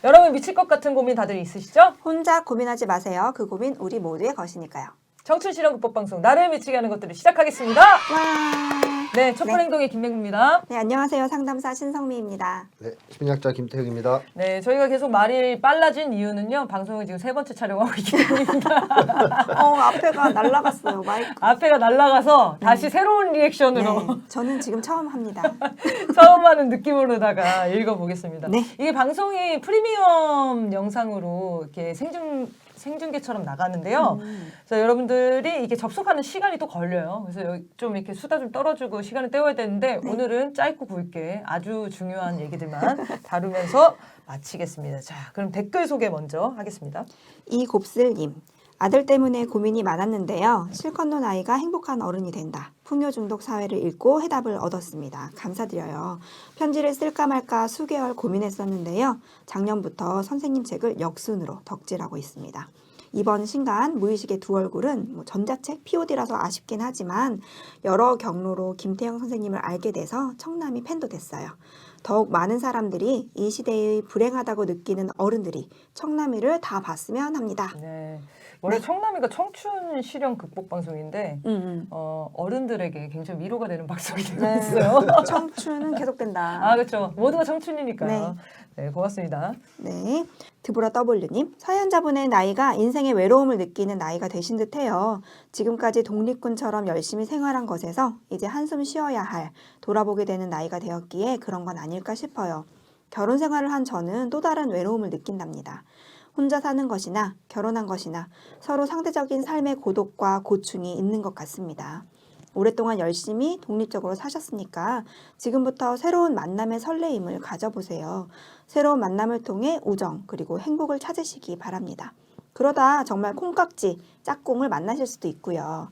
여러분 미칠 것 같은 고민 다들 있으시죠? 혼자 고민하지 마세요. 그 고민 우리 모두의 것이니까요. 청춘 실험 극복 방송 나를 미치게 하는 것들을 시작하겠습니다. 와. 네, 촛불 행동의 김맹구입니다. 네, 안녕하세요. 상담사 신성미입니다. 네, 심리학자 김태욱입니다. 네, 저희가 계속 말이 빨라진 이유는요. 방송을 지금 3번째 촬영하고 있기 때문입니다. 앞에가 날아갔어요. 마이크. 앞에가 날아가서 다시 새로운 리액션으로 네, 저는 지금 처음 합니다. 처음 하는 느낌으로다가 읽어보겠습니다. 네. 이게 방송이 프리미엄 영상으로 이렇게 생중계처럼 나가는데요. 그래서 여러분들이 이게 접속하는 시간이 또 걸려요. 그래서 좀 이렇게 수다 좀 떨어주고 시간을 때워야 되는데 네. 오늘은 짧고 굵게 아주 중요한 얘기들만 다루면서 마치겠습니다. 자, 그럼 댓글 소개 먼저 하겠습니다. 이곱슬님. 아들 때문에 고민이 많았는데요. 실컷 논 아이가 행복한 어른이 된다. 풍요 중독 사회를 읽고 해답을 얻었습니다. 감사드려요. 편지를 쓸까 말까 수개월 고민했었는데요. 작년부터 선생님 책을 역순으로 덕질하고 있습니다. 이번 신간 무의식의 두 얼굴은 전자책 POD라서 아쉽긴 하지만 여러 경로로 김태형 선생님을 알게 돼서 청남이 팬도 됐어요. 더욱 많은 사람들이 이 시대의 불행하다고 느끼는 어른들이 청남이를 다 봤으면 합니다. 네. 원래 청남이가 청춘 실현 극복 방송인데 어른들에게 굉장히 위로가 되는 방송이 되고 네. 있어요. 청춘은 계속된다. 아, 그렇죠. 모두가 청춘이니까요. 네. 네, 고맙습니다. 네. 드보라 W님. 사연자분의 나이가 인생의 외로움을 느끼는 나이가 되신 듯해요. 지금까지 독립군처럼 열심히 생활한 것에서 이제 한숨 쉬어야 할, 돌아보게 되는 나이가 되었기에 그런 건 아닐까 싶어요. 결혼 생활을 한 저는 또 다른 외로움을 느낀답니다. 혼자 사는 것이나 결혼한 것이나 서로 상대적인 삶의 고독과 고충이 있는 것 같습니다. 오랫동안 열심히 독립적으로 사셨으니까 지금부터 새로운 만남의 설레임을 가져보세요. 새로운 만남을 통해 우정 그리고 행복을 찾으시기 바랍니다. 그러다 정말 콩깍지, 짝꿍을 만나실 수도 있고요.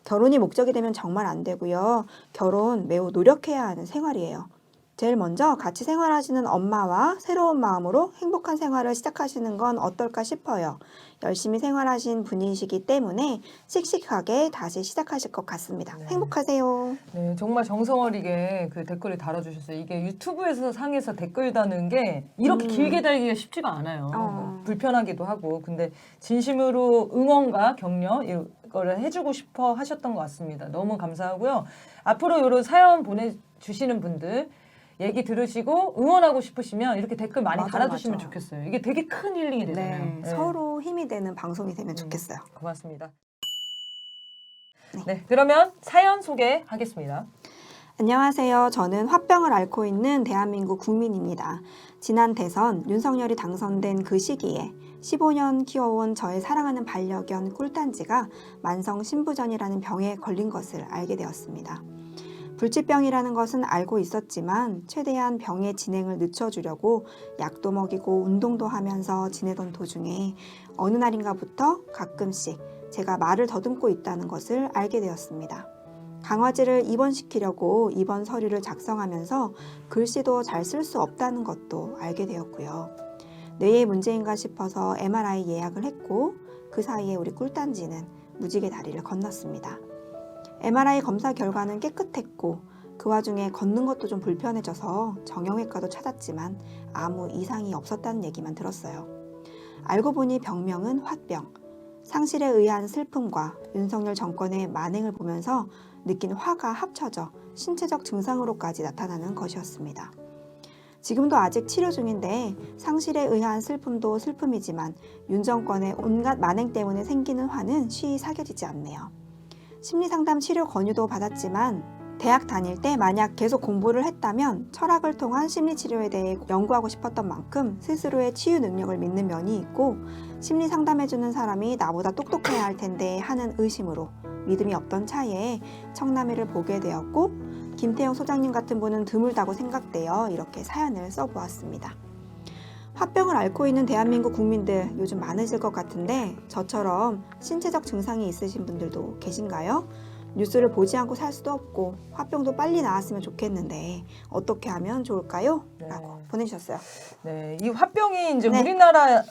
결혼이 목적이 되면 정말 안 되고요. 결혼 매우 노력해야 하는 생활이에요. 제일 먼저 같이 생활하시는 엄마와 새로운 마음으로 행복한 생활을 시작하시는 건 어떨까 싶어요. 열심히 생활하신 분이시기 때문에 씩씩하게 다시 시작하실 것 같습니다. 네. 행복하세요. 네, 정말 정성 어리게 그 댓글을 달아주셨어요. 이게 유튜브에서 상에서 댓글 다는 게 이렇게 길게 달기가 쉽지가 않아요. 불편하기도 하고. 근데 진심으로 응원과 격려 이거를 해주고 싶어 하셨던 것 같습니다. 너무 감사하고요. 앞으로 이런 사연 보내주시는 분들 얘기 들으시고 응원하고 싶으시면 이렇게 댓글 많이 달아주시면 좋겠어요. 이게 되게 큰 힐링이 되잖아요. 네, 서로 힘이 되는 방송이 되면 좋겠어요. 고맙습니다. 네, 그러면 사연 소개하겠습니다. 안녕하세요. 저는 화병을 앓고 있는 대한민국 국민입니다. 지난 대선 윤석열이 당선된 그 시기에 15년 키워온 저의 사랑하는 반려견 꿀단지가 만성 신부전이라는 병에 걸린 것을 알게 되었습니다. 불치병이라는 것은 알고 있었지만 최대한 병의 진행을 늦춰주려고 약도 먹이고 운동도 하면서 지내던 도중에 어느 날인가부터 가끔씩 제가 말을 더듬고 있다는 것을 알게 되었습니다. 강화제를 입원시키려고 입원 서류를 작성하면서 글씨도 잘 쓸 수 없다는 것도 알게 되었고요. 뇌의 문제인가 싶어서 MRI 예약을 했고 그 사이에 우리 꿀단지는 무지개 다리를 건넜습니다. MRI 검사 결과는 깨끗했고 그 와중에 걷는 것도 좀 불편해져서 정형외과도 찾았지만 아무 이상이 없었다는 얘기만 들었어요. 알고 보니 병명은 화병. 상실에 의한 슬픔과 윤석열 정권의 만행을 보면서 느낀 화가 합쳐져 신체적 증상으로까지 나타나는 것이었습니다. 지금도 아직 치료 중인데 상실에 의한 슬픔도 슬픔이지만 윤 정권의 온갖 만행 때문에 생기는 화는 쉬이 사겨지지 않네요. 심리상담 치료 권유도 받았지만 대학 다닐 때 만약 계속 공부를 했다면 철학을 통한 심리치료에 대해 연구하고 싶었던 만큼 스스로의 치유 능력을 믿는 면이 있고 심리상담해주는 사람이 나보다 똑똑해야 할 텐데 하는 의심으로 믿음이 없던 차에 청남이를 보게 되었고 김태형 소장님 같은 분은 드물다고 생각되어 이렇게 사연을 써보았습니다. 화병을 앓고 있는 대한민국 국민들 요즘 많으실 것 같은데 저처럼 신체적 증상이 있으신 분들도 계신가요? 뉴스를 보지 않고 살 수도 없고 화병도 빨리 나았으면 좋겠는데 어떻게 하면 좋을까요? 라고 보내주셨어요. 네, 이 화병이 이제 네. 우리나라에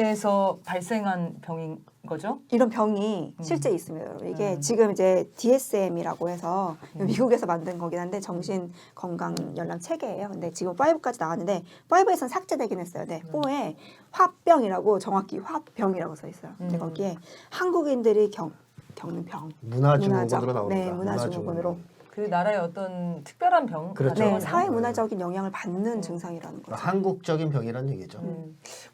에서 발생한 병인 거죠? 이런 병이 실제 있습니다. 여러분. 이게 음. 지금 이제 DSM이라고 해서 미국에서 만든 거긴 한데 정신 건강 열람 체계예요. 근데 지금 5까지 나왔는데 5에서는 삭제되긴 했어요. 네, 4에 화병이라고 정확히 화병이라고 써 있어요. 근데 거기에 한국인들이 겪는 병. 문화증후군으로 나옵니다. 네, 문화증후군으로. 그 나라의 어떤 특별한 병 그렇죠. 네, 가져가는 사회 문화적인 영향을 받는 증상이라는 거죠. 한국적인 병이라는 얘기죠.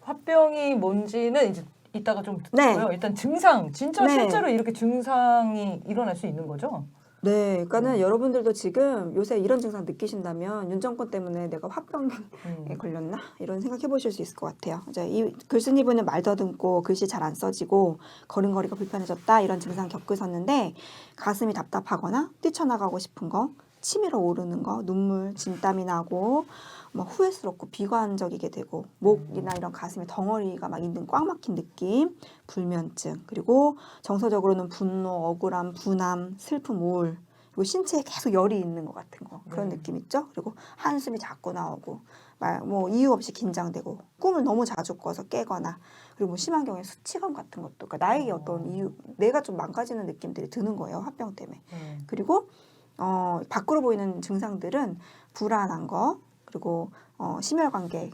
화병이 뭔지는 이제 이따가 좀 네. 듣고요. 일단 증상, 진짜 네. 실제로 이렇게 증상이 일어날 수 있는 거죠? 네, 그러니까는 여러분들도 지금 요새 이런 증상 느끼신다면 윤 정권 때문에 내가 화병에 걸렸나 이런 생각해 보실 수 있을 것 같아요. 이제 이 글쓴이분은 말 더듬고 글씨 잘 안 써지고 걸음걸이가 불편해졌다 이런 증상 겪으셨는데 가슴이 답답하거나 뛰쳐나가고 싶은 거, 치밀어 오르는 거, 눈물, 진땀이 나고 막 후회스럽고 비관적이게 되고 목이나 이런 가슴에 덩어리가 막 있는 꽉 막힌 느낌, 불면증, 그리고 정서적으로는 분노, 억울함, 분함, 슬픔, 우울, 그리고 신체에 계속 열이 있는 것 같은 거 그런 느낌 있죠? 그리고 한숨이 자꾸 나오고 뭐 이유 없이 긴장되고 꿈을 너무 자주 꿔서 깨거나 그리고 뭐 심한 경우에 수치감 같은 것도 그러니까 나에게 어떤 이유 내가 좀 망가지는 느낌들이 드는 거예요 화병 때문에. 그리고 밖으로 보이는 증상들은 불안한 거 그리고 심혈관계에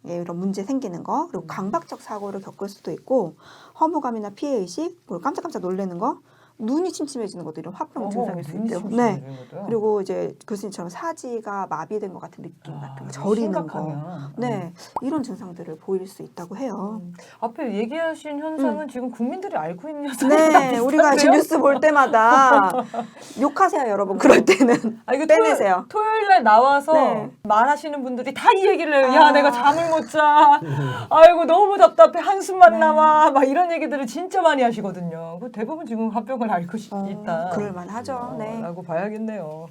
이런 문제 생기는 거 그리고 강박적 사고를 겪을 수도 있고 허무감이나 피해의식 그리고 깜짝깜짝 놀라는 거 눈이 침침해지는 것도 이런 화병 증상일 수 있대요. 네. 그리고 이제 교수님처럼 사지가 마비된 것 같은 느낌 같은 거 저리는 거. 네. 이런 증상들을 보일 수 있다고 해요. 앞에 얘기하신 현상은 지금 국민들이 앓고 있는 현상이 네. 우리가 지금 뉴스 볼 때마다 욕하세요 여러분. 그럴 때는 빼내세요. 토요일 날 나와서 네. 말하시는 분들이 다 이 얘기를 해요. 야 내가 잠을 못 자. 아이고 너무 답답해. 한숨만 나와. 막 이런 얘기들을 진짜 많이 하시거든요. 대부분 지금 화병을 앓고 있다. 그럴만 하죠. 네. 라고 봐야겠네요.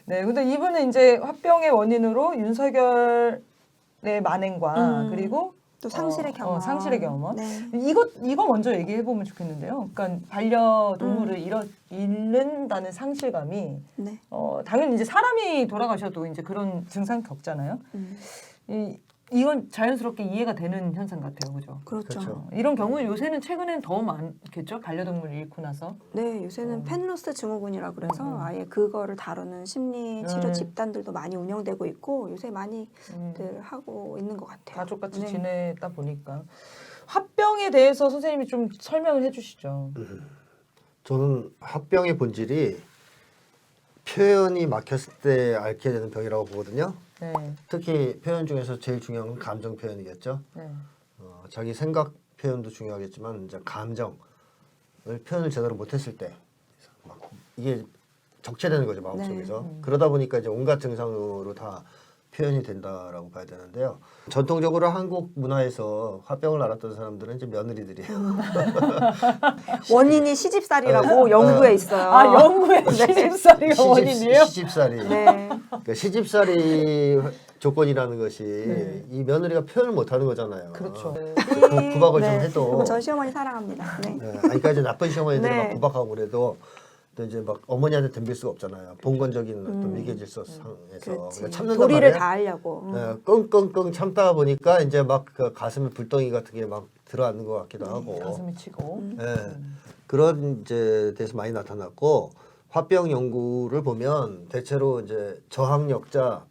네, 근데 이분은 이제 화병의 원인으로 윤석열의 만행과 그리고 또 상실의 경험. 상실의 경험. 네. 이거 먼저 얘기해 보면 좋겠는데요. 그러니까 반려동물을 잃는다는 상실감이 네. 당연히 이제 사람이 돌아가셔도 이제 그런 증상 겪잖아요. 이건 자연스럽게 이해가 되는 현상 같아요, 그죠? 그렇죠. 그렇죠. 이런 경우는 요새는 최근엔 더 많겠죠, 반려동물을 잃고 나서. 네, 요새는 펜로스 증후군이라 그래서 아예 그거를 다루는 심리 치료 집단들도 많이 운영되고 있고 요새 많이들 하고 있는 것 같아요. 가족같이 네. 지내다 보니까 화병에 대해서 선생님이 좀 설명을 해주시죠. 저는 화병의 본질이 표현이 막혔을 때 앓게 되는 병이라고 보거든요. 네, 특히 표현 중에서 제일 중요한 건 감정 표현이겠죠. 네, 자기 생각 표현도 중요하겠지만 이제 감정을 표현을 제대로 못했을 때 막 이게 적체되는 거죠 마음속에서. 그러다 보니까 이제 온갖 증상으로 다 표현이 된다라고 봐야 되는데요. 전통적으로 한국 문화에서 화병을 앓았던 사람들은 이제 며느리들이에요. 원인이 시집살이라고 연구에 있어요. 아 영구의 시집살이가 원인이에요? 시집살이. 네. 그러니까 시집살이 조건이라는 것이 이 며느리가 표현을 못하는 거잖아요. 그렇죠. 구박을 좀 네. 해도. 전 시어머니 사랑합니다. 네. 네, 그러니까 이제 나쁜 시어머니들이 네. 막 구박하고 그래도 또 이제 막 어머니한테 덤빌 수가 없잖아요. 본건적인 어떤 위계질서상에서 그러니까 참는단 도리를 말이에요. 다 하려고. 네, 끙끙끙 참다 보니까 이제 막 그 가슴에 불덩이 같은 게 막 들어앉는 것 같기도 하고. 가슴이 치고. 네, 그런 이제 데서 많이 나타났고 화병 연구를 보면 대체로 이제 저항력자,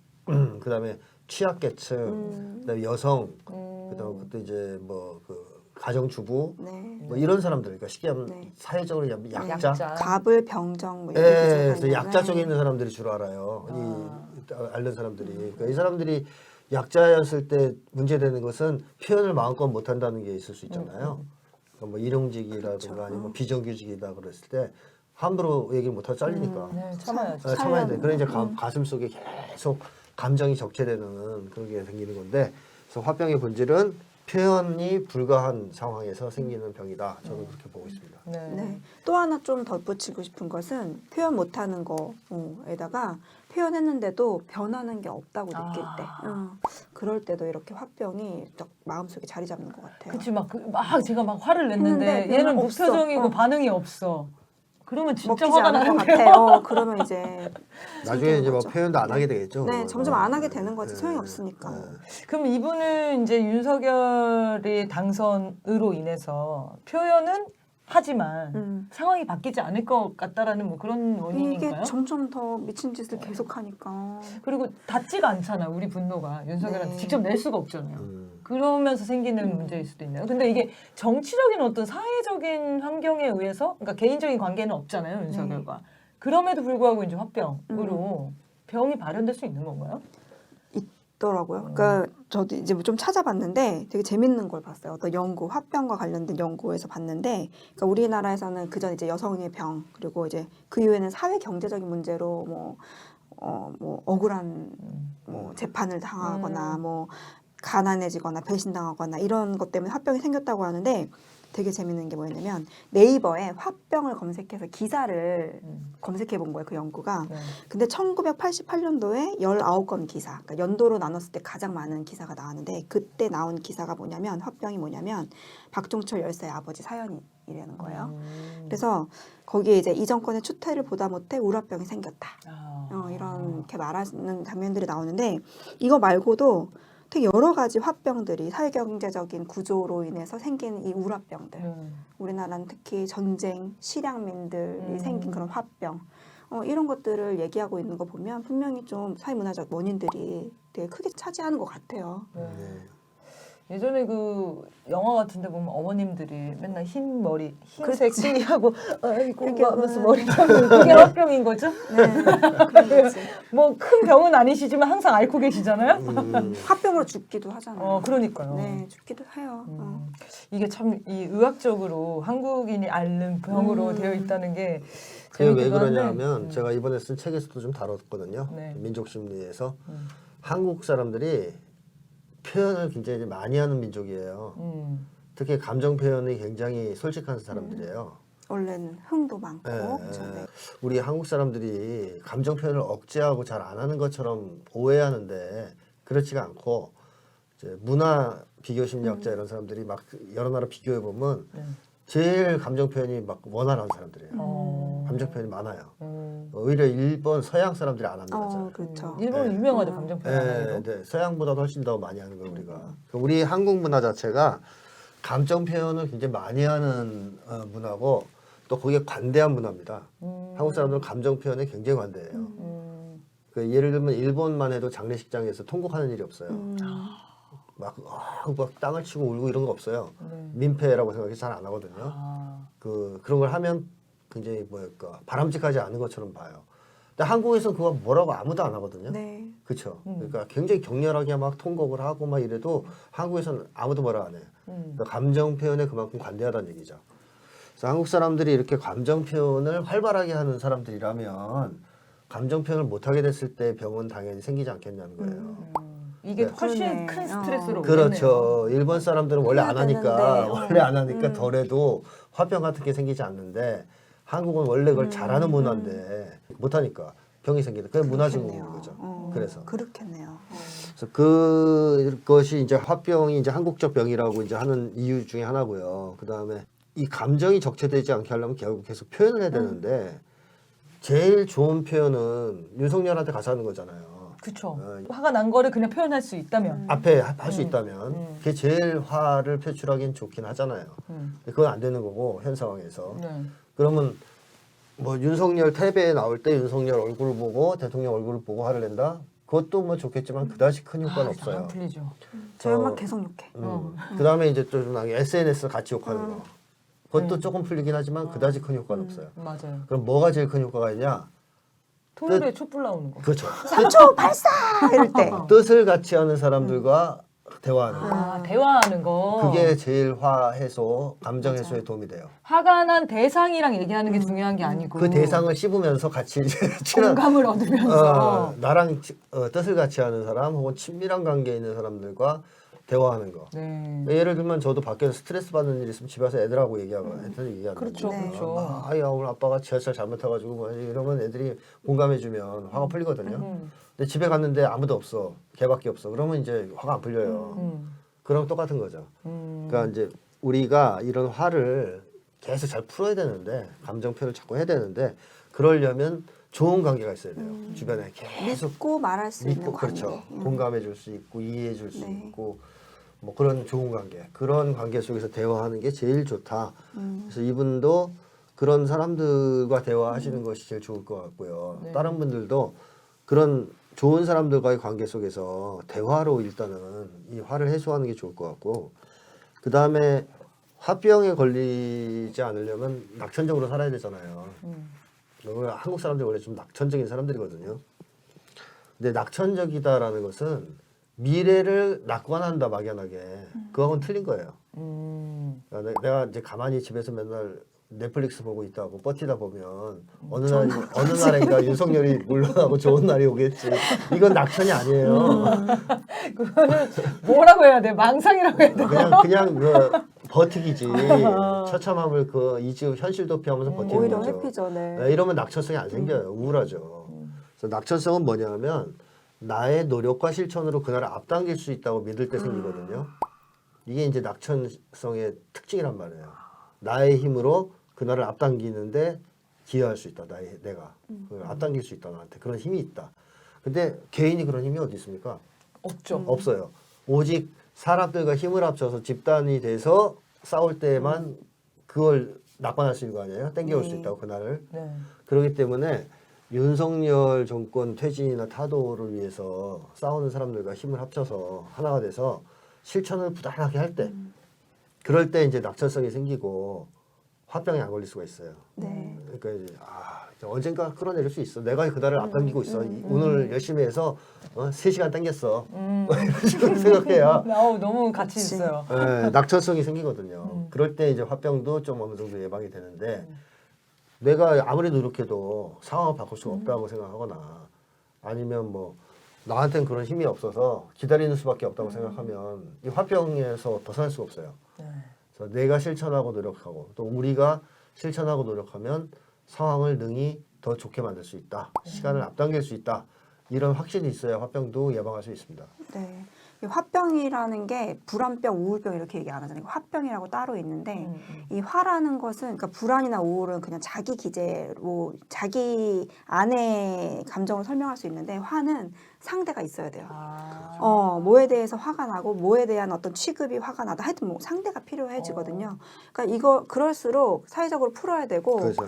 그다음에 취약계층, 그다음에 여성, 그다음에 그것도 이제 뭐 그 가정주부, 네. 뭐 이런 사람들, 그러니까 쉽게 하면 네. 사회적으로 약자, 갑을 병정 뭐 예, 이런 그래서 약자 쪽에 있는 사람들이 주로 알아요. 이 앓는 사람들이. 그러니까 이 사람들이 약자였을 때 문제되는 것은 표현을 마음껏 못한다는 게 있을 수 있잖아요. 그러니까 뭐 일용직이라든가 아니면 뭐 비정규직이다 그랬을 때 함부로 얘기를 못하고 잘리니까 네, 참아야죠. 네, 참아야 돼. 그래 이제 가슴 속에 계속 감정이 적체되는 그런 게 생기는 건데, 그래서 화병의 본질은 표현이 불가한 상황에서 생기는 병이다. 저는 그렇게 보고 있습니다. 네. 또 하나 좀 덧붙이고 싶은 것은 표현 못하는 거에다가 표현했는데도 변하는 게 없다고 느낄 때, 그럴 때도 이렇게 화병이 딱 마음속에 자리 잡는 것 같아요. 그치 막 제가 막 화를 냈는데 했는데 얘는 없어. 무표정이고 반응이 없어. 그러면 진짜 먹히지 화가 않을 것 나는데요. 같아요. 그러면 이제 나중에 이제 뭐 거죠. 표현도 안 하게 되겠죠. 네, 점점 안 하게 되는 거지. 네. 소용이 없으니까. 네. 그럼 이분은 이제 윤석열의 당선으로 인해서 표현은 하지만 상황이 바뀌지 않을 것 같다라는 뭐 그런 원인인가요? 이게 점점 더 미친 짓을 계속하니까. 그리고 닿지가 않잖아 우리 분노가 윤석열한테 네. 직접 낼 수가 없잖아요. 그러면서 생기는 문제일 수도 있나요? 근데 이게 정치적인 어떤 사회적인 환경에 의해서 그러니까 개인적인 관계는 없잖아요 윤석열과. 그럼에도 불구하고 이제 화병으로 병이 발현될 수 있는 건가요? 있더라고요. 그러니까 저도 이제 좀 찾아봤는데 되게 재밌는 걸 봤어요. 어떤 연구, 화병과 관련된 연구에서 봤는데, 그러니까 우리나라에서는 그전 이제 여성의 병 그리고 이제 그 이후에는 사회 경제적인 문제로 뭐 억울한 뭐 재판을 당하거나 뭐 가난해지거나 배신당하거나 이런 것 때문에 화병이 생겼다고 하는데 되게 재밌는 게 뭐였냐면 네이버에 화병을 검색해서 기사를 검색해 본 거예요. 그 연구가. 네. 근데 1988년도에 19건 기사, 그러니까 연도로 나눴을 때 가장 많은 기사가 나왔는데 그때 나온 기사가 뭐냐면 화병이 뭐냐면 박종철 열사의 아버지 사연이라는 거예요. 그래서 거기에 이제 이 정권의 추태를 보다 못해 우라병이 생겼다. 이렇게 말하는 장면들이 나오는데 이거 말고도 되게 여러 가지 화병들이 사회경제적인 구조로 인해서 생긴 이 우라병들. 우리나라는 특히 전쟁, 실향민들이 생긴 그런 화병. 이런 것들을 얘기하고 있는 거 보면 분명히 좀 사회문화적 원인들이 되게 크게 차지하는 것 같아요. 네. 예전에 그 영화 같은데 보면 어머님들이 맨날 흰 머리, 흰색 띠하고 아이고 이렇게 하면서 머리 감는 그게 화병인 거죠? 네, 그런 거지. 뭐 큰 병은 아니시지만 항상 앓고 계시잖아요. 화병으로 죽기도 하잖아요. 그러니까요. 네, 죽기도 해요. 이게 참 이 의학적으로 한국인이 앓는 병으로 되어 있다는 게 그게 왜 재밌기도 한데, 그러냐면 제가 이번에 쓴 책에서도 좀 다뤘거든요. 네. 민족심리에서 한국 사람들이 표현을 굉장히 많이 하는 민족이에요. 특히 감정 표현이 굉장히 솔직한 사람들이에요. 원래는 흥도 많고. 예, 그렇죠? 예. 네. 우리 한국 사람들이 감정 표현을 억제하고 잘 안 하는 것처럼 오해하는데 그렇지가 않고 이제 문화 비교 심리학자 이런 사람들이 막 여러 나라 비교해 보면 제일 감정 표현이 막 원활한 사람들이에요. 감정 표현이 많아요. 오히려 일본 서양 사람들이 안 하는 거잖아요. 그렇죠. 일본은 네. 유명하죠 감정 표현. 네, 서양보다 훨씬 더 많이 하는 거 우리가. 우리 한국 문화 자체가 감정 표현을 굉장히 많이 하는 문화고 또 거기에 관대한 문화입니다. 한국 사람들은 감정 표현에 굉장히 관대해요. 그 예를 들면 일본만 해도 장례식장에서 통곡하는 일이 없어요. 막 땅을 치고 울고 이런 거 없어요. 민폐라고 생각해서 잘 안 하거든요. 그런 걸 하면 굉장히 뭐랄까 바람직하지 않은 것처럼 봐요. 근데 한국에서는 그거 뭐라고 아무도 안 하거든요. 네. 그렇죠. 그러니까 굉장히 격렬하게 막 통곡을 하고 막 이래도 한국에서는 아무도 뭐라 안 해요. 그러니까 감정 표현에 그만큼 관대하다는 얘기죠. 그래서 한국 사람들이 이렇게 감정 표현을 활발하게 하는 사람들이라면 감정 표현을 못하게 됐을 때 병은 당연히 생기지 않겠냐는 거예요. 이게 네. 훨씬 그러네. 큰 스트레스로 그렇죠. 일본 사람들은 원래 안 해야 하니까 되는데, 원래 안 하니까 덜해도 화병 같은 게 생기지 않는데 한국은 원래 그걸 잘하는 문화인데 못하니까 병이 생기다. 그게 문화 증후군 거죠. 그래서 그렇겠네요. 그래서 그것이 이제 화병이 이제 한국적 병이라고 이제 하는 이유 중에 하나고요. 그 다음에 이 감정이 적체되지 않게 하려면 결국 계속 표현을 해야 되는데 제일 좋은 표현은 윤석열한테 가서 하는 거잖아요. 그렇죠. 화가 난 거를 그냥 표현할 수 있다면. 앞에 할 수 있다면 그게 제일 화를 표출하기엔 좋긴 하잖아요. 근데 그건 안 되는 거고 현 상황에서. 그러면 뭐 윤석열 TV에 나올 때 윤석열 얼굴을 보고 대통령 얼굴을 보고 화를 낸다? 그것도 뭐 좋겠지만 그다지 큰 효과는 없어요. 안 풀리죠. 저 엄마 계속 욕해. 그 다음에 이제 좀 SNS 같이 욕하는 거. 그것도 조금 풀리긴 하지만 그다지 큰 효과는 없어요. 맞아요. 그럼 뭐가 제일 큰 효과가 있냐? 통일에 촛불 나오는 거. 그렇죠. 3초 발사! 이럴 때. 뜻을 같이 하는 사람들과 대화하는 거. 대화하는 거. 그게 제일 화 해소, 감정 해소에 도움이 돼요. 화가 난 대상이랑 얘기하는 게 중요한 게 아니고 그 대상을 씹으면서 같이 이제 친한 공감을 얻으면서 나랑 뜻을 같이 하는 사람 혹은 친밀한 관계에 있는 사람들과 대화하는 거. 네. 예를 들면 저도 밖에서 스트레스 받는 일이 있으면 집에 와서 애들하고 얘기하고 애들 얘기하는 그렇죠, 거죠. 그렇죠. 아야 오늘 아빠가 지하철 잘못 타가지고 뭐 이러면 애들이 공감해주면 화가 풀리거든요. 근데 집에 갔는데 아무도 없어, 걔밖에 없어. 그러면 이제 화가 안 풀려요. 그럼 똑같은 거죠. 그러니까 이제 우리가 이런 화를 계속 잘 풀어야 되는데 감정 표현을 자꾸 해야 되는데 그러려면 좋은 관계가 있어야 돼요. 주변에 계속 믿고 말할 수 있는 믿고 관계. 그렇죠. 공감해 줄 수 있고 이해해 줄 수 네. 있고 뭐 그런 좋은 관계 그런 관계 속에서 대화하는 게 제일 좋다. 그래서 이분도 그런 사람들과 대화하시는 것이 제일 좋을 것 같고요. 네. 다른 분들도 그런 좋은 사람들과의 관계 속에서 대화로 일단은 이 화를 해소하는 게 좋을 것 같고 그 다음에 화병에 걸리지 않으려면 낙천적으로 살아야 되잖아요. 한국 사람들이 원래 좀 낙천적인 사람들이거든요. 근데 낙천적이다라는 것은 미래를 낙관한다 막연하게 그거하고는 틀린 거예요. 그러니까 내가 이제 가만히 집에서 맨날 넷플릭스 보고 있다고 버티다 보면 어느 날인가 윤석열이 물러나고 좋은 날이 오겠지. 이건 낙천이 아니에요. 그거는 뭐라고 해야 돼? 망상이라고 해야 돼? 그냥 그 버티기지. 처참함을 그 이주 현실 도피하면서 버티는 오히려 거죠. 회피죠. 네. 네, 이러면 낙천성이 안 생겨요. 우울하죠. 그래서 낙천성은 뭐냐면 나의 노력과 실천으로 그날을 앞당길 수 있다고 믿을 때 생기거든요. 이게 이제 낙천성의 특징이란 말이에요. 나의 힘으로 그날을 앞당기는데 기여할 수 있다. 내가 그걸 앞당길 수 있다. 나한테 그런 힘이 있다. 근데 개인이 그런 힘이 어디 있습니까? 없죠. 없어요. 오직 사람들과 힘을 합쳐서 집단이 돼서 싸울 때만 그걸 낙관할 수 있는 거 아니에요? 땡겨올 수 있다고 그날을. 네. 그렇기 때문에 윤석열 정권 퇴진이나 타도를 위해서 싸우는 사람들과 힘을 합쳐서 하나가 돼서 실천을 부단하게 할 때 그럴 때 이제 낙천성이 생기고 화병에 안 걸릴 수가 있어요. 네. 그러니까 이제 이제 언젠가 끌어내릴 수 있어. 내가 그날을 앞당기고 있어. 오늘 열심히 해서 3시간 당겼어. 이런 식으로 생각해야 너무 가치 그치. 있어요. 낙천성이 생기거든요. 그럴 때 이제 화병도 좀 어느 정도 예방이 되는데 내가 아무리 노력해도 상황을 바꿀 수가 없다고 생각하거나 아니면 뭐 나한테는 그런 힘이 없어서 기다리는 수밖에 없다고 생각하면 이 화병에서 벗어날 수가 없어요. 네. 그래서 내가 실천하고 노력하고 또 우리가 실천하고 노력하면 상황을 능히 더 좋게 만들 수 있다. 시간을 앞당길 수 있다. 이런 확신이 있어야 화병도 예방할 수 있습니다. 네. 이 화병이라는 게 불안병, 우울병 이렇게 얘기 안 하잖아요. 화병이라고 따로 있는데 이 화라는 것은 그러니까 불안이나 우울은 그냥 자기 기제로 자기 안의 감정을 설명할 수 있는데 화는 상대가 있어야 돼요. 뭐에 대해서 화가 나고 뭐에 대한 어떤 취급이 화가 나다 하여튼 뭐 상대가 필요해지거든요. 그러니까 그럴수록 사회적으로 풀어야 되고 그래서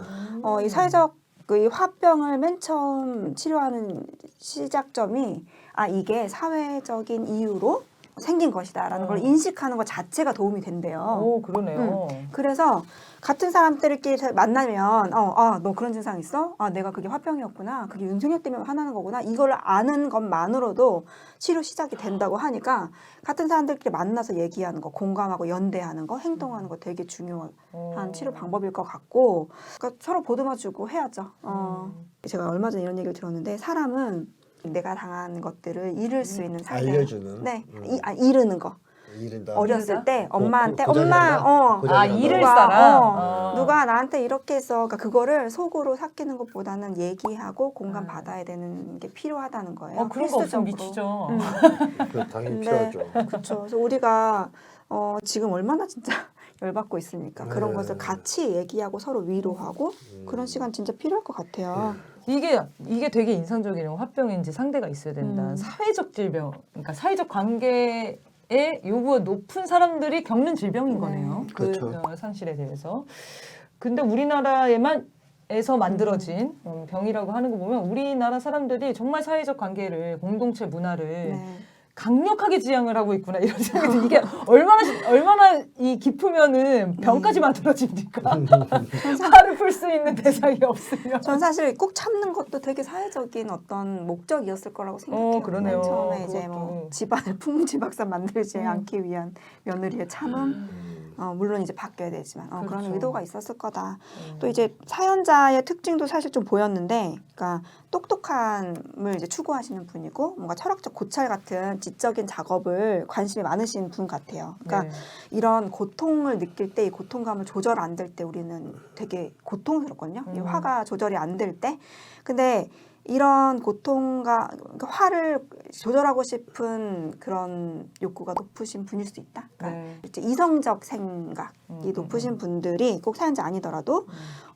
이 사회적 이 화병을 맨 처음 치료하는 시작점이 이게 사회적인 이유로 생긴 것이다라는 걸 인식하는 것 자체가 도움이 된대요. 오, 그러네요. 그래서 같은 사람들끼리 만나면 너 그런 증상 있어? 내가 그게 화병이었구나. 그게 윤석열 때문에 화나는 거구나. 이걸 아는 것만으로도 치료 시작이 된다고 하니까 같은 사람들끼리 만나서 얘기하는 거, 공감하고 연대하는 거, 행동하는 거 되게 중요한 치료 방법일 것 같고 그러니까 서로 보듬어주고 해야죠. 제가 얼마 전에 이런 얘기를 들었는데 사람은 내가 당한 것들을 잃을 수 있는 상대. 알려주는. 네, 이르는 거. 이른다. 어렸을 때 엄마한테 고장이란다? 고장이란다? 잃을 누가, 사람. 누가 나한테 이렇게 해서 그러니까 그거를 속으로 삭히는 것보다는 얘기하고 공감 받아야 되는 게 필요하다는 거예요. 그런 거 없으면 필수적으로. 미치죠. 그 당연히 근데 필요하죠. 그렇죠. 그래서 우리가 지금 얼마나 진짜 열받고 있으니까 그런 네. 것을 같이 얘기하고 서로 위로하고 그런 시간 진짜 필요할 것 같아요. 이게 되게 인상적이네요. 화병인지 상대가 있어야 된다. 사회적 질병, 그러니까 사회적 관계의 요구가 높은 사람들이 겪는 질병인 거네요. 그 그렇죠. 상실에 대해서. 근데 우리나라에서 만들어진 병이라고 하는 거 보면 우리나라 사람들이 정말 사회적 관계를 공동체 문화를 네. 강력하게 지향을 하고 있구나 이런 생각이 이게 얼마나 이 깊으면은 병까지 만들어집니까? 화를 풀 수 있는 대상이 없으면. 전 사실 꼭 참는 것도 되게 사회적인 어떤 목적이었을 거라고 생각해요. 그러네요. 맨 처음에 이제 그것도. 뭐 집안을 풍지박산 만들지 않기 위한 며느리의 참음. 물론 이제 바뀌어야 되지만 그런 그렇죠. 의도가 있었을 거다. 또 이제 사연자의 특징도 사실 좀 보였는데, 그러니까 똑똑함을 이제 추구하시는 분이고 뭔가 철학적 고찰 같은 지적인 작업을 관심이 많으신 분 같아요. 그러니까 네. 이런 고통을 느낄 때 이 고통감을 조절 안 될 때 우리는 되게 고통스럽거든요. 이 화가 조절이 안 될 때. 근데 이런 고통과 그러니까 화를 조절하고 싶은 그런 욕구가 높으신 분일 수 있다. 그러니까 네. 이제 이성적 생각이 높으신 분들이 꼭 사연자 아니더라도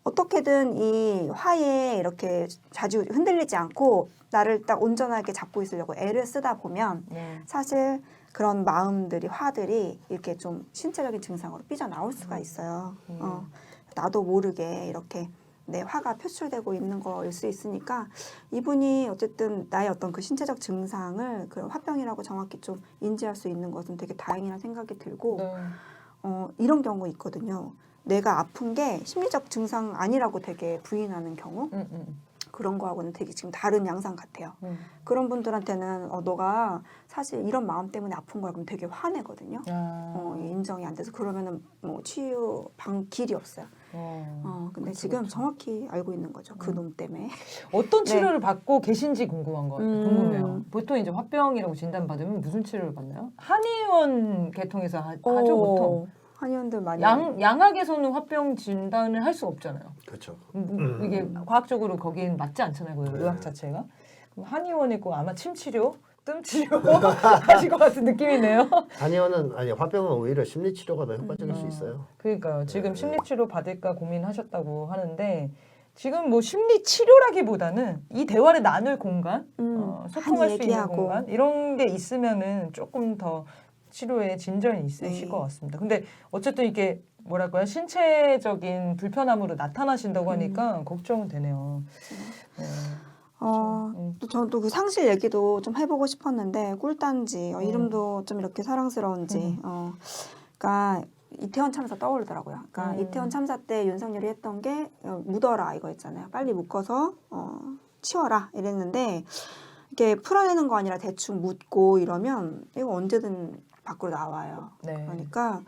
어떻게든 이 화에 이렇게 자주 흔들리지 않고 나를 딱 온전하게 잡고 있으려고 애를 쓰다 보면 네. 사실 그런 마음들이 화들이 이렇게 좀 신체적인 증상으로 삐져나올 수가 있어요. 나도 모르게 이렇게 내 화가 표출되고 있는 거일 수 있으니까 이분이 어쨌든 나의 어떤 그 신체적 증상을 그런 화병이라고 정확히 좀 인지할 수 있는 것은 되게 다행이라는 생각이 들고 네. 이런 경우 있거든요. 내가 아픈 게 심리적 증상 아니라고 되게 부인하는 경우 그런 거하고는 되게 지금 다른 양상 같아요. 그런 분들한테는 너가 사실 이런 마음 때문에 아픈 거야 그럼 되게 화내거든요. 인정이 안 돼서 그러면은 뭐 치유 길이 없어요. 근데 지금 정확히 알고 있는 거죠. 그 놈 때문에. 어떤 네. 치료를 받고 계신지 궁금해요. 보통 이제 화병이라고 진단받으면 무슨 치료를 받나요? 한의원 계통에서 하죠, 보통. 한의원들 많이. 양학에서는 화병 진단을 할 수 없잖아요. 그렇죠. 이게 과학적으로 거기는 맞지 않잖아요, 그 의학 자체가. 그럼 한의원에 꼭 아마 침 치료, 뜸 치료 하실 것 같은 느낌이네요. 한의원은 아니 화병은 오히려 심리 치료가 더 효과적일 수 있어요. 그러니까요. 지금 심리 치료 받을까 고민하셨다고 하는데 지금 뭐 심리 치료라기보다는 이 대화를 나눌 공간, 소통할 수 있는 얘기하고. 공간 이런 게 있으면은 조금 더 치료에 진전이 있으실 네. 것 같습니다. 근데 어쨌든 이게 뭐랄까요 신체적인 불편함으로 나타나신다고 하니까 걱정은 되네요. 네. 또 저는 또 그 상실 얘기도 좀 해보고 싶었는데 꿀단지 이름도 좀 이렇게 사랑스러운지 그러니까 이태원 참사 떠오르더라고요. 그러니까 이태원 참사 때 윤석열이 했던 게 묻어라 이거 있잖아요. 빨리 묶어서 치워라 이랬는데 이렇게 풀어내는 거 아니라 대충 묻고 이러면 이거 언제든 밖으로 나와요. 네. 그러니까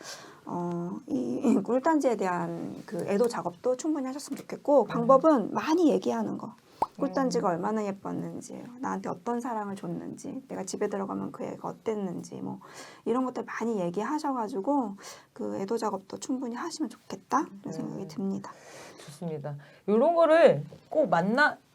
이 꿀단지에 대한 그 애도 작업도 충분히 하셨으면 좋겠고 방법은 많이 얘기하는 거. 꿀단지가 얼마나 예뻤는지, 나한테 어떤 사랑을 줬는지, 내가 집에 들어가면 그 애가 어땠는지, 뭐 이런 것들 많이 얘기하셔가지고 그 애도 작업도 충분히 하시면 좋겠다 이런 생각이 듭니다. 좋습니다. 이런 거를 꼭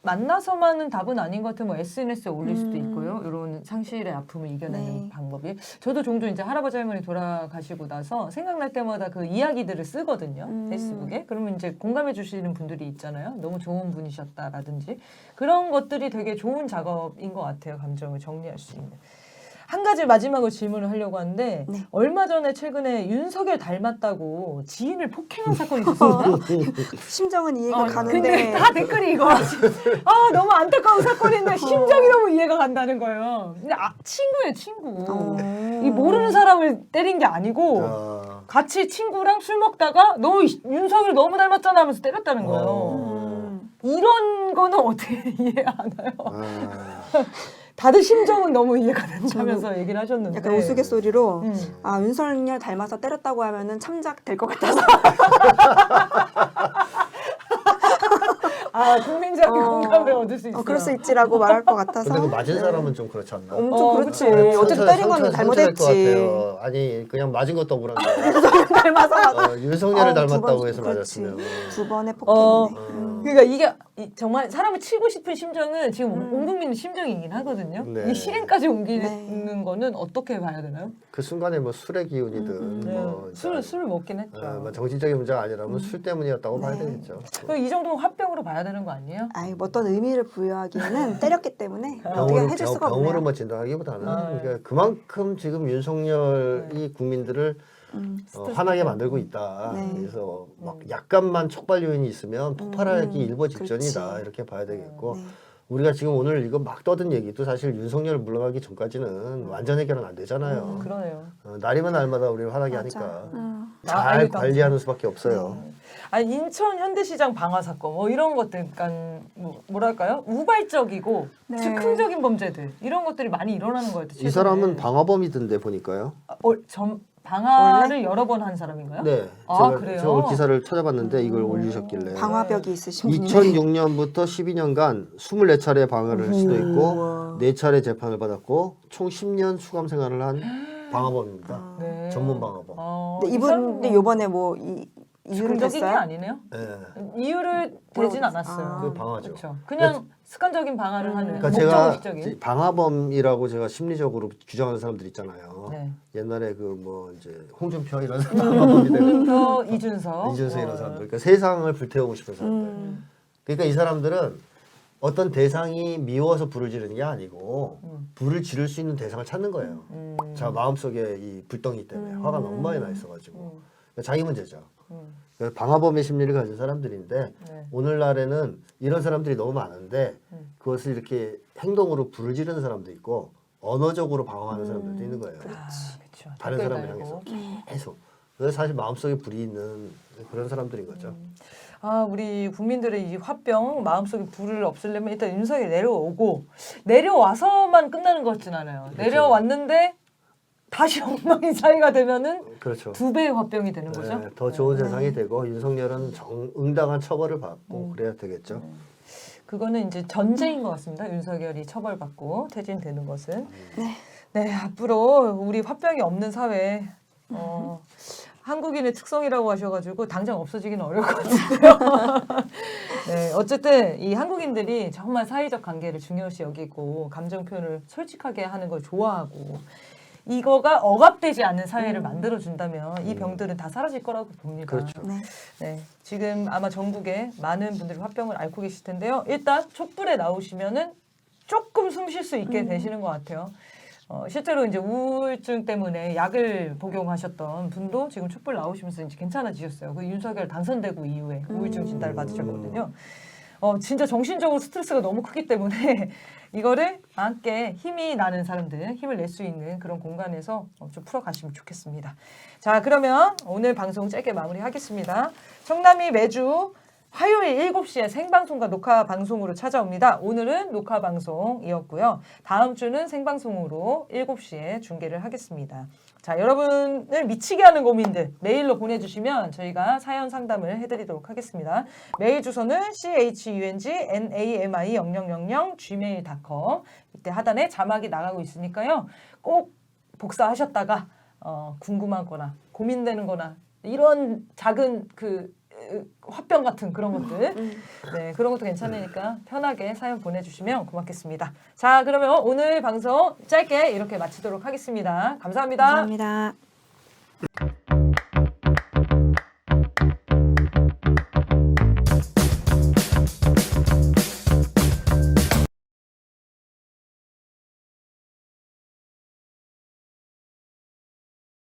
만나서만은 답은 아닌 것 같으면 뭐 SNS에 올릴 수도 있고요. 이런 상실의 아픔을 이겨내는 네. 방법이. 저도 종종 이제 할아버지 할머니 돌아가시고 나서 생각날 때마다 그 이야기들을 쓰거든요. 페이스북에. 그러면 이제 공감해 주시는 분들이 있잖아요. 너무 좋은 분이셨다라든지. 그런 것들이 되게 좋은 작업인 것 같아요. 감정을 정리할 수 있는. 한 가지 마지막으로 질문을 하려고 하는데 네. 얼마 전에 최근에 윤석열 닮았다고 지인을 폭행한 사건이 있었습니다. 심정은 이해가 근데 가는데 다 댓글이 이거 너무 안타까운 사건인데 심정이 너무 이해가 간다는 거예요. 근데 친구예요, 친구. 이 모르는 사람을 때린 게 아니고 같이 친구랑 술 먹다가 너 윤석열 너무 닮았잖아 하면서 때렸다는 거예요. 이런 거는 어떻게 이해하나요? 다들 심정은 너무 이해가 된다면서 얘기를 하셨는데 약간 우스갯소리로 윤석열 닮아서 때렸다고 하면은 참작 될 것 같아서 국민적인 공감을 얻을 수 있어요. 그럴 수 있지라고 말할 것 같아서. 근데 그 맞은 사람은 좀 그렇지 않나? 엄청 그렇지. 그쵸. 어쨌든 때린 건 잘못했지. 아니 그냥 맞은 것도 억울한데 닮아서 윤석열을 두 닮았다고 번, 해서 그렇지. 맞았으면 두 번의 폭행이네. 그러니까 이게 정말 사람을 치고 싶은 심정은 지금 온 국민의 심정이긴 하거든요. 네. 이 실행까지 옮기는 네. 거는 어떻게 봐야 되나요? 그 순간에 뭐 술의 기운이든 뭐 술을 먹긴 했죠. 뭐 정신적인 문제가 아니라면 술 때문이었다고 봐야 되겠죠. 그럼 이 정도면 화병으로 봐야 되는 거 아니에요? 아이, 뭐 어떤 의미를 부여하기에는 때렸기 때문에 어떻게 해줄 수가 병으로 없네요. 뭐 진단하기보다는 그러니까 그만큼 지금 윤석열이 국민들을 화나게 만들고 있다. 네. 그래서 막 약간만 촉발 요인이 있으면 폭발하기 일보 직전이다. 그렇지. 이렇게 봐야 되겠고 네. 우리가 지금 오늘 이거 막 떠든 얘기도 사실 윤석열 물러가기 전까지는 완전 해결은 안 되잖아요. 그러네요. 날이면 날마다 우리를 화나게 맞아. 하니까 아, 잘 알겠다. 관리하는 수밖에 없어요. 아니 인천 현대시장 방화 사건 뭐 이런 것들 약간 뭐랄까요 우발적이고 네. 즉흥적인 범죄들 이런 것들이 많이 일어나는 거예요. 이 사람은 방화범이던데 보니까요. 방화를 여러 번 한 사람인가요? 네, 그래요? 제가 오늘 기사를 찾아봤는데 이걸 올리셨길래 방화벽이 있으신 분이네. 2006년부터 12년간 24차례 방화를 시도했고 4차례 재판을 받았고 총 10년 수감 생활을 한 방화범입니다. 네. 전문 방화범. 근데 이분이 요번에 뭐 이유를 즉흥적인 게 댔어요? 아니네요. 예. 이유를 대진 않았어요. 아. 그 방화죠. 그렇죠. 그냥 습관적인 방화를 하는 그러니까 제가 목적의식적인. 방화범이라고 제가 심리적으로 규정하는 사람들 있잖아요. 네. 옛날에 그 뭐 이제 홍준표 이런 사람 방화범이 되고 홍준표, 이준석, 이준석 이런 사람들, 그러니까 세상을 불태우고 싶은 사람들. 그러니까 이 사람들은 어떤 대상이 미워서 불을 지르는 게 아니고 불을 지를 수 있는 대상을 찾는 거예요. 자 마음속에 이 불덩이 때문에 화가 너무 많이 나 있어가지고 그러니까 자기 문제죠. 그래서 방화범의 심리를 가진 사람들인데 네. 오늘날에는 이런 사람들이 너무 많은데 그것을 이렇게 행동으로 불을 지르는 사람도 있고 언어적으로 방어하는 사람들도 있는 거예요. 그렇죠. 다른 댓글 사람을 달고. 향해서 계속. 그래서 사실 마음속에 불이 있는 그런 사람들인 거죠. 아, 우리 국민들의 이 화병 마음속에 불을 없애려면 일단 윤석열이 내려오고 내려와서만 끝나는 것 같진 않아요. 그렇죠. 내려왔는데 다시 엉망인사이가 되면은 그렇죠. 두 배의 화병이 되는 거죠. 네, 더 좋은 세상이 되고 윤석열은 응당한 처벌을 받고 그래야 되겠죠. 그거는 이제 전제인 것 같습니다. 윤석열이 처벌받고 퇴진되는 것은. 네, 앞으로 우리 화병이 없는 사회, 한국인의 특성이라고 하셔가지고 당장 없어지기는 어려울 것 같은데요. 네, 어쨌든 이 한국인들이 정말 사회적 관계를 중요시 여기고 감정 표현을 솔직하게 하는 걸 좋아하고 이거가 억압되지 않는 사회를 만들어준다면 이 병들은 다 사라질 거라고 봅니다. 그렇죠. 네. 네, 지금 아마 전국에 많은 분들이 화병을 앓고 계실 텐데요. 일단 촛불에 나오시면은 조금 숨 쉴 수 있게 되시는 것 같아요. 실제로 이제 우울증 때문에 약을 복용하셨던 분도 지금 촛불 나오시면서 이제 괜찮아지셨어요. 그 윤석열 당선되고 이후에 우울증 진단을 받으셨거든요. 진짜 정신적으로 스트레스가 너무 크기 때문에 이거를 함께 힘이 나는 사람들, 힘을 낼 수 있는 그런 공간에서 좀 풀어가시면 좋겠습니다. 자, 그러면 오늘 방송 짧게 마무리하겠습니다. 청남이 매주 화요일 7시에 생방송과 녹화 방송으로 찾아옵니다. 오늘은 녹화 방송이었고요. 다음 주는 생방송으로 7시에 중계를 하겠습니다. 자, 여러분을 미치게 하는 고민들 메일로 보내주시면 저희가 사연 상담을 해드리도록 하겠습니다. 메일 주소는 chungnami0000gmail.com. 이때 하단에 자막이 나가고 있으니까요. 꼭 복사하셨다가 궁금하거나 고민되는 거나 이런 작은 화병 같은 그런 것들 네, 그런 것도 괜찮으니까 편하게 사연 보내주시면 고맙겠습니다. 자, 그러면 오늘 방송 짧게 이렇게 마치도록 하겠습니다. 감사합니다. 감사합니다.